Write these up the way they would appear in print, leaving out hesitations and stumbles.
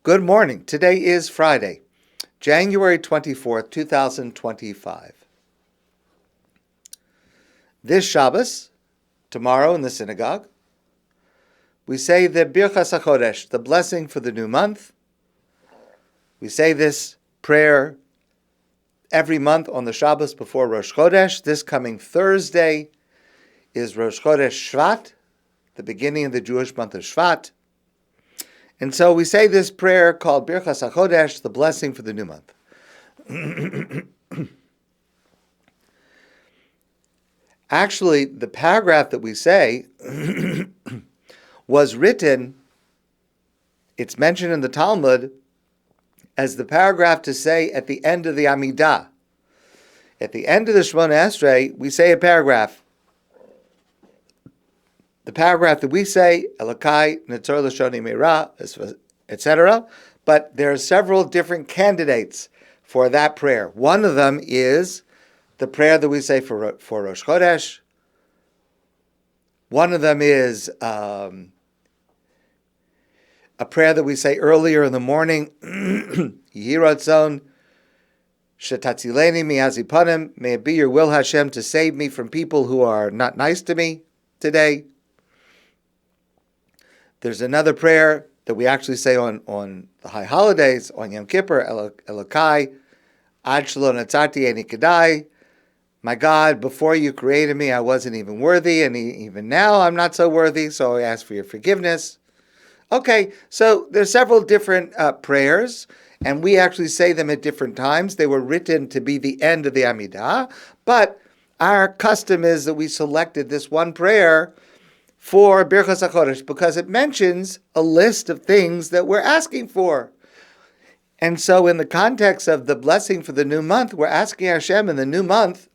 Good morning. Today is Friday, January 24th, 2025. This Shabbos, tomorrow in the synagogue, we say the Birchat HaChodesh, the blessing for the new month. We say this prayer every month on the Shabbos before Rosh Chodesh. This coming Thursday is Rosh Chodesh Shvat, the beginning of the Jewish month of Shvat. And so we say this prayer called Birchat HaChodesh, the blessing for the new month. Actually, the paragraph that we say was written, it's mentioned in the Talmud, as the paragraph to say at the end of the Amidah. At the end of the Shemona Esrei, we say a paragraph. The paragraph that we say, Elokai, Netzor Lashoni Meira, etc. But there are several different candidates for that prayer. One of them is the prayer that we say for Rosh Chodesh. One of them is a prayer that we say earlier in the morning, Yehi Ratzon Shetatzileni mi'azipanim. May it be your will, Hashem, to save me from people who are not nice to me today. There's another prayer that we actually say on the high holidays, on Yom Kippur, Elokai, Ad Shelo Natzarti Eini Kedai. My God, before you created me, I wasn't even worthy, and even now I'm not so worthy, so I ask for your forgiveness. Okay, so there's several different prayers, and we actually say them at different times. They were written to be the end of the Amidah, but our custom is that we selected this one prayer for Birchat HaChodesh because it mentions a list of things that we're asking for. And so in the context of the blessing for the new month, we're asking Hashem in the new month,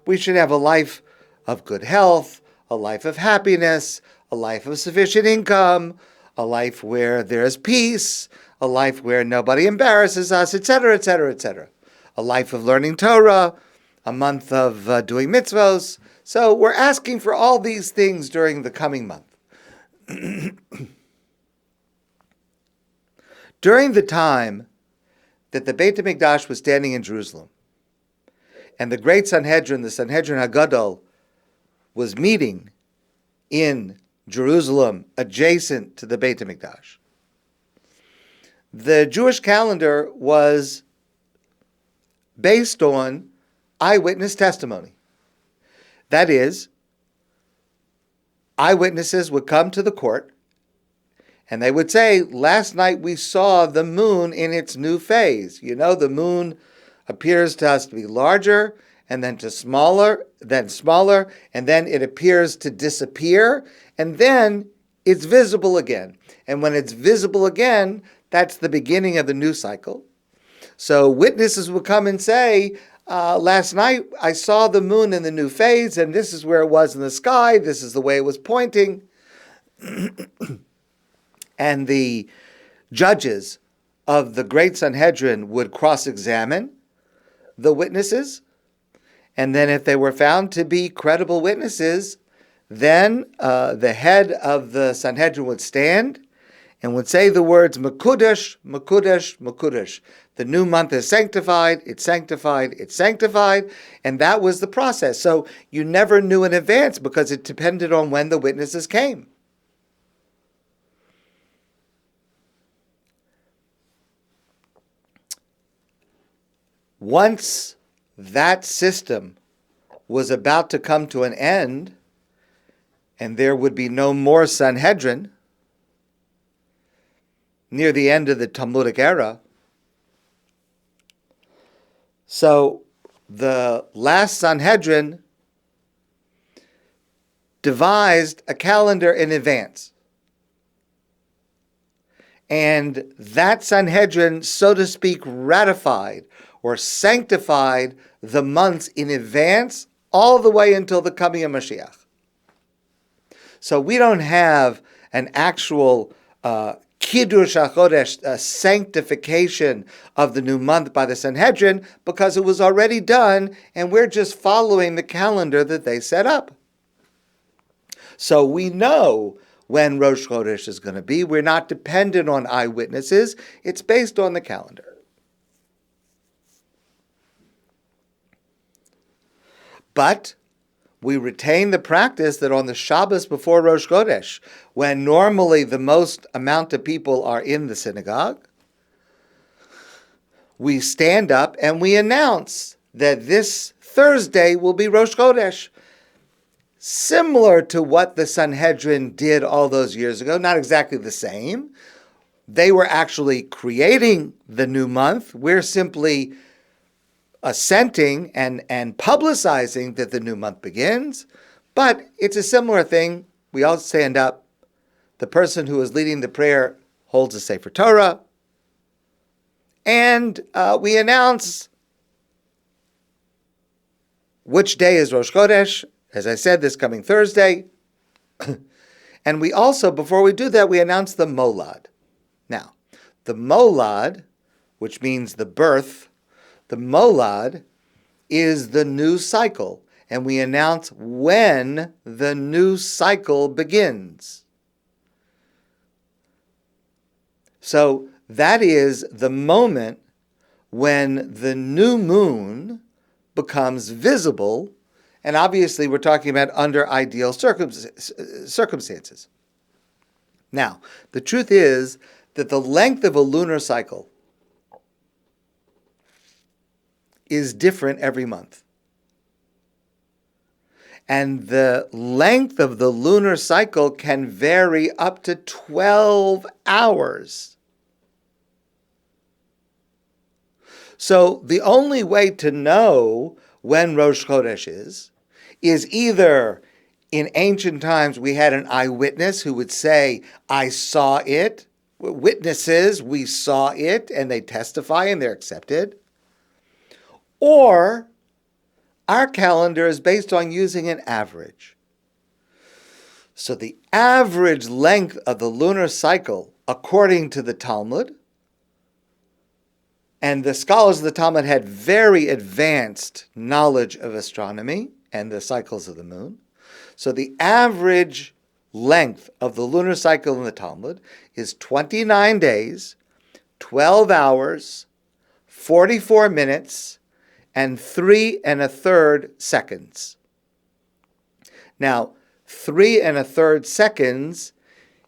we should have a life of good health, a life of happiness, a life of sufficient income, a life where there's peace, a life where nobody embarrasses us, etc., etc., etc. A life of learning Torah, a month of doing mitzvos. So we're asking for all these things during the coming month. During the time that the Beit HaMikdash was standing in Jerusalem, and the great Sanhedrin, the Sanhedrin HaGadol, was meeting in Jerusalem adjacent to the Beit HaMikdash, the Jewish calendar was based on eyewitness testimony. That is, eyewitnesses would come to the court and they would say, last night we saw the moon in its new phase. You know, the moon appears to us to be larger and then to smaller, and then it appears to disappear, and then it's visible again. And when it's visible again, that's the beginning of the new cycle. So witnesses would come and say, last night I saw the moon in the new phase, and this is where it was in the sky, this is the way it was pointing. And the judges of the great Sanhedrin would cross-examine the witnesses, and then if they were found to be credible witnesses, then the head of the Sanhedrin would stand and would say the words, Mekudesh, Mekudesh, Mekudesh. The new month is sanctified, it's sanctified, it's sanctified, and that was the process. So you never knew in advance because it depended on when the witnesses came. Once that system was about to come to an end, and there would be no more Sanhedrin near the end of the Talmudic era, so the last Sanhedrin devised a calendar in advance. And that Sanhedrin, so to speak, ratified or sanctified the months in advance all the way until the coming of Mashiach. So we don't have an actual Kiddush HaChodesh, a sanctification of the new month by the Sanhedrin, because it was already done, and we're just following the calendar that they set up. So we know when Rosh Chodesh is going to be. We're not dependent on eyewitnesses. It's based on the calendar. But we retain the practice that on the Shabbos before Rosh Chodesh, when normally the most amount of people are in the synagogue, we stand up and we announce that this Thursday will be Rosh Chodesh. Similar to what the Sanhedrin did all those years ago, not exactly the same. They were actually creating the new month. We're simply assenting and publicizing that the new month begins. But it's a similar thing. We all stand up. The person who is leading the prayer holds a Sefer Torah. And we announce which day is Rosh Chodesh. As I said, this coming Thursday. And we also, before we do that, we announce the Molad. Now, the Molad, which means the birth, the Molad is the new cycle. And we announce when the new cycle begins. So that is the moment when the new moon becomes visible. And obviously, we're talking about under ideal circumstances. Now, the truth is that the length of a lunar cycle is different every month. And the length of the lunar cycle can vary up to 12 hours. So the only way to know when Rosh Chodesh is either in ancient times we had an eyewitness who would say, I saw it. Witnesses, we saw it, and they testify and they're accepted. Or our calendar is based on using an average. So the average length of the lunar cycle, according to the Talmud, and the scholars of the Talmud had very advanced knowledge of astronomy and the cycles of the moon. So the average length of the lunar cycle in the Talmud is 29 days, 12 hours, 44 minutes, and 3 1/3 seconds. Now, 3 1/3 seconds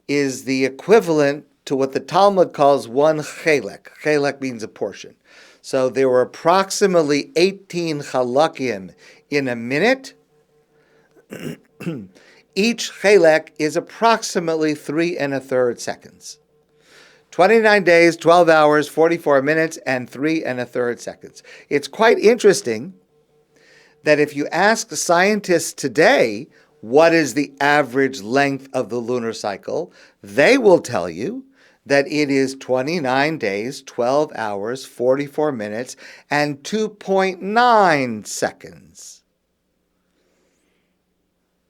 is the equivalent to what the Talmud calls one chelek. Chelek means a portion. So there were approximately 18 chalakim in a minute. Each chelek is approximately 3 1/3 seconds. 29 days, 12 hours, 44 minutes, and 3 1/3 seconds. It's quite interesting that if you ask scientists today what is the average length of the lunar cycle, they will tell you that it is 29 days, 12 hours, 44 minutes, and 2.9 seconds.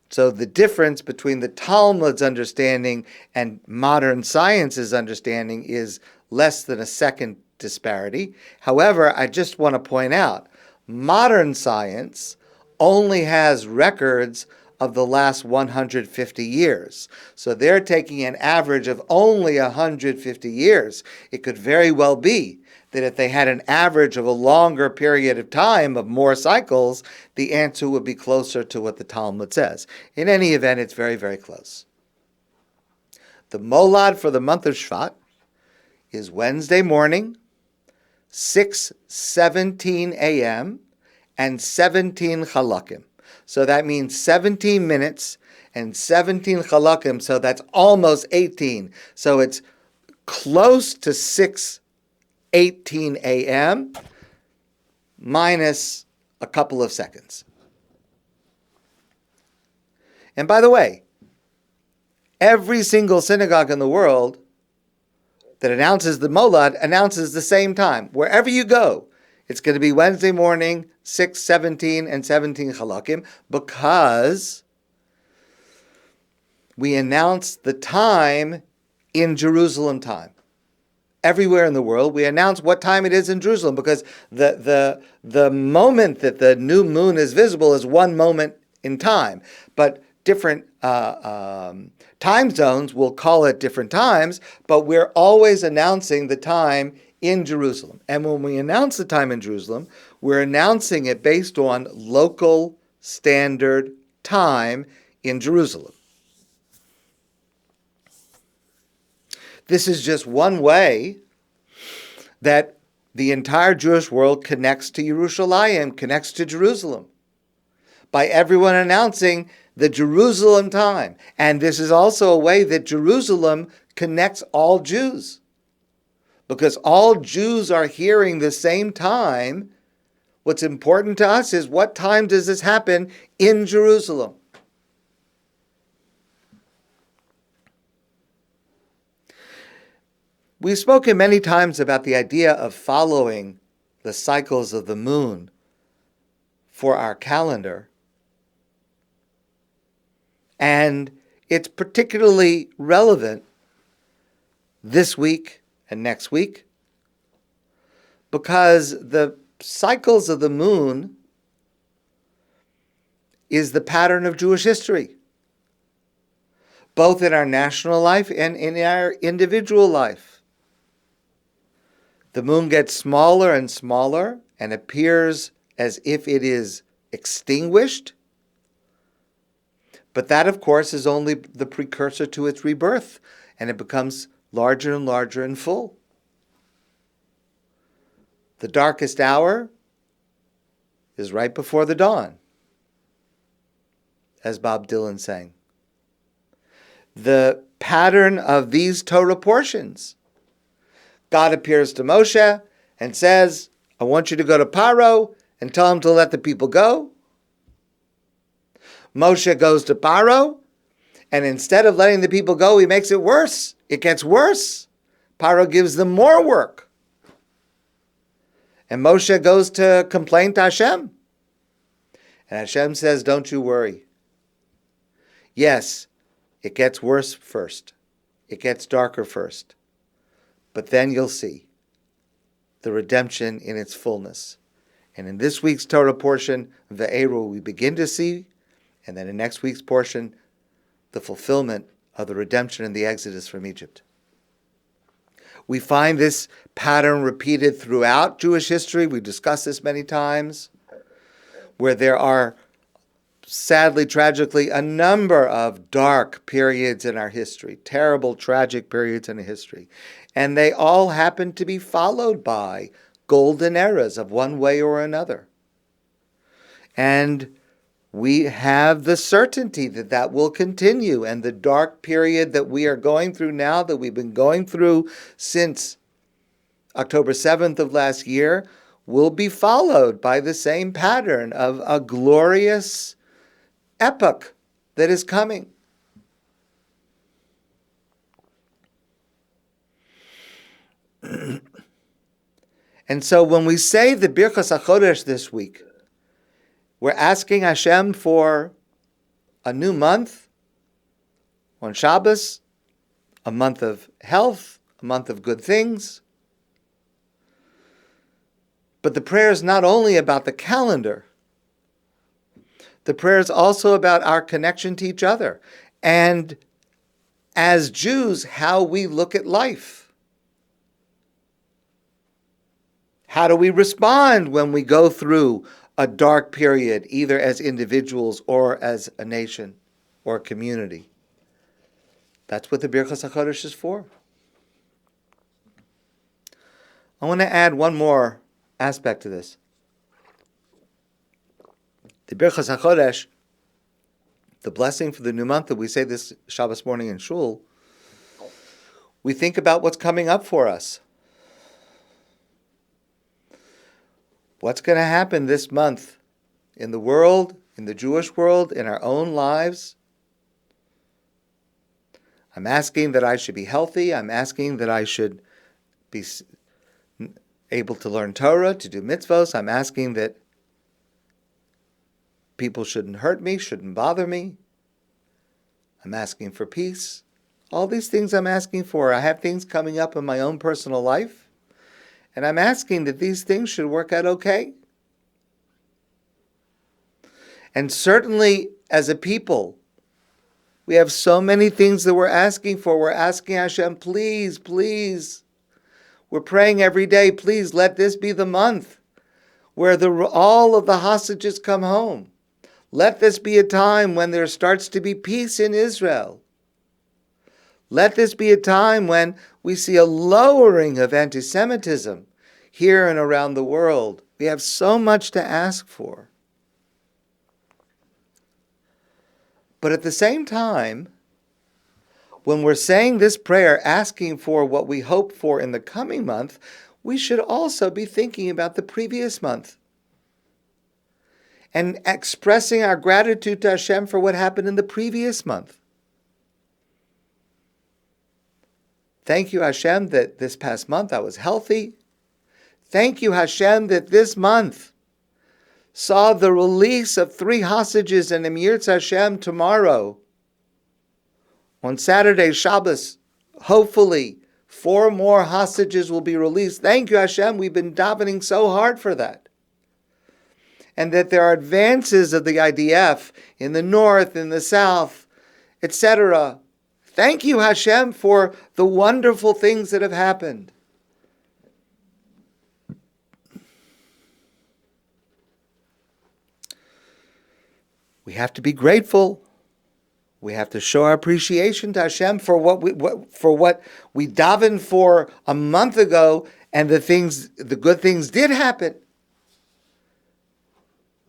So the difference between the Talmud's understanding and modern science's understanding is less than a second disparity. However, I just want to point out, modern science only has records of the last 150 years. So they're taking an average of only 150 years. It could very well be that if they had an average of a longer period of time of more cycles, the answer would be closer to what the Talmud says. In any event, it's very, very close. The Molad for the month of Shvat is Wednesday morning, 6:17 a.m. and 17 chalakim. So that means 17 minutes and 17 chalakim, so that's almost 18. So it's close to 6:18 a.m. minus a couple of seconds. And by the way, every single synagogue in the world that announces the Molad announces the same time. Wherever you go, it's going to be Wednesday morning, 6:17 and 17 chalakim, because we announce the time in Jerusalem time. Everywhere in the world, we announce what time it is in Jerusalem, because the moment that the new moon is visible is one moment in time. But different time zones, we'll call it different times, but we're always announcing the time in Jerusalem. And when we announce the time in Jerusalem, we're announcing it based on local standard time in Jerusalem. This is just one way that the entire Jewish world connects to Yerushalayim, connects to Jerusalem, by everyone announcing the Jerusalem time. And this is also a way that Jerusalem connects all Jews, because all Jews are hearing the same time. What's important to us is, what time does this happen in Jerusalem? We've spoken many times about the idea of following the cycles of the moon for our calendar. And it's particularly relevant this week and next week, because the cycles of the moon is the pattern of Jewish history, both in our national life and in our individual life. The moon gets smaller and smaller and appears as if it is extinguished. But that, of course, is only the precursor to its rebirth, and it becomes larger and larger and full. The darkest hour is right before the dawn, as Bob Dylan sang. The pattern of these Torah portions: God appears to Moshe and says, I want you to go to Paro and tell him to let the people go. Moshe goes to Paro, and instead of letting the people go, he makes it worse. It gets worse. Paro gives them more work. And Moshe goes to complain to Hashem. And Hashem says, don't you worry. Yes, it gets worse first. It gets darker first. But then you'll see the redemption in its fullness. And in this week's Torah portion, Ve'eru, we begin to see, and then in next week's portion, the fulfillment of the redemption and the exodus from Egypt. We find this pattern repeated throughout Jewish history. We've discussed this many times, where there are, sadly, tragically, a number of dark periods in our history, terrible, tragic periods in our history. And they all happen to be followed by golden eras of one way or another. And we have the certainty that that will continue. And the dark period that we are going through now, that we've been going through since October 7th of last year, will be followed by the same pattern of a glorious epoch that is coming. And so when we say the Birchat HaChodesh this week, we're asking Hashem for a new month on Shabbos, a month of health, a month of good things. But the prayer is not only about the calendar. The prayer is also about our connection to each other. And as Jews, how we look at life. How do we respond when we go through a dark period, either as individuals or as a nation or a community? That's what the Birchat HaChodesh is for. I want to add one more aspect to this. The Birchat HaChodesh, the blessing for the new month that we say this Shabbos morning in Shul, we think about what's coming up for us. What's going to happen this month in the world, in the Jewish world, in our own lives? I'm asking that I should be healthy. I'm asking that I should be able to learn Torah, to do mitzvos. I'm asking that people shouldn't hurt me, shouldn't bother me. I'm asking for peace. All these things I'm asking for. I have things coming up in my own personal life. And I'm asking that these things should work out okay. And certainly, as a people, We have so many things that we're asking for. We're asking Hashem, please, please. We're praying every day, please let this be the month where all of the hostages come home. Let this be a time when there starts to be peace in Israel. Let this be a time when we see a lowering of anti-Semitism here and around the world. We have so much to ask for. But at the same time, when we're saying this prayer, asking for what we hope for in the coming month, we should also be thinking about the previous month and expressing our gratitude to Hashem for what happened in the previous month. Thank you, Hashem, that this past month I was healthy. Thank you, Hashem, that this month saw the release of 3 hostages, and Emir Hashem tomorrow, on Saturday, Shabbos, hopefully 4 more hostages will be released. Thank you, Hashem. We've been davening so hard for that. And that there are advances of the IDF in the north, in the south, etc. Thank you, Hashem, for the wonderful things that have happened. We have to be grateful. We have to show our appreciation to Hashem for what we davened for a month ago, and the good things did happen.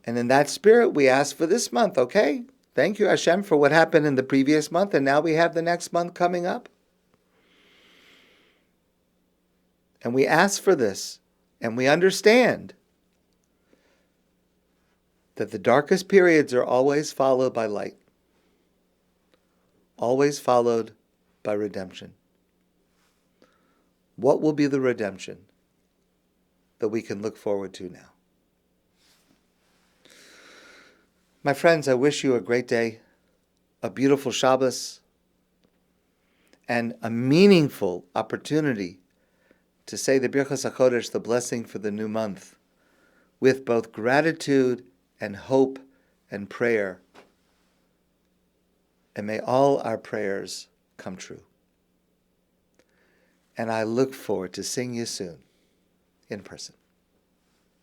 And in that spirit, we ask for this month, okay? Thank you, Hashem, for what happened in the previous month, and now we have the next month coming up. And we ask for this, and we understand that the darkest periods are always followed by light, always followed by redemption. What will be the redemption that we can look forward to now? My friends, I wish you a great day, a beautiful Shabbos, and a meaningful opportunity to say the Birchat HaChodesh, the blessing for the new month, with both gratitude and hope and prayer. And may all our prayers come true. And I look forward to seeing you soon in person.